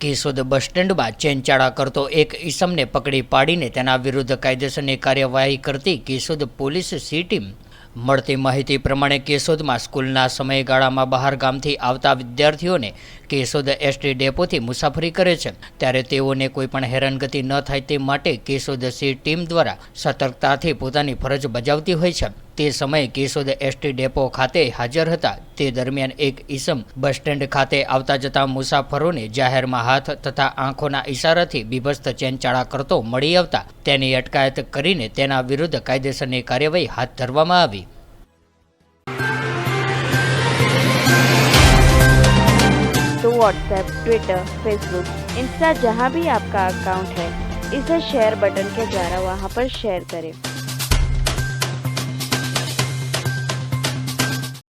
કેશોદ બસ સ્ટેન્ડમાં ચેનચાળા કરતો એક ઈસમને પકડી પાડીને તેના વિરુદ્ધ કાયદેસરની કાર્યવાહી કરતી કેશોદ પોલીસ સી ટીમ। મળતી માહિતી પ્રમાણે કેશોદમાં સ્કૂલના સમયગાળામાં બહાર ગામથી આવતા વિદ્યાર્થીઓને કેશોદ એસટી ડેપોથી મુસાફરી કરે છે, ત્યારે તેઓને કોઈપણ હેરાનગતિ ન થાય તે માટે કેશોદ સી ટીમ દ્વારા સતર્કતાથી પોતાની ફરજ બજાવતી હોય છે। તે સમયે કેશોદ એસટી ડેપો ખાતે હાજર હતા। તે દરમિયાન એક ઈસમ બસ સ્ટેન્ડ ખાતે આવતા જતા મુસાફરોને જાહેરમાં હાથ તથા આંખોના ઈશારાથી બીભત્સ ચેનચાળા કરતો મળી આવતા તેની અટકાયત કરીને તેના વિરુદ્ધ કાયદેસરની કાર્યવાહી હાથ ધરવામાં આવી। तो व्हाट्सएप, ट्विटर, फेसबुक, इंस्टा जहाँ भी आपका अकाउंट है, इसे शेयर बटन के द्वारा वहाँ पर शेयर करें।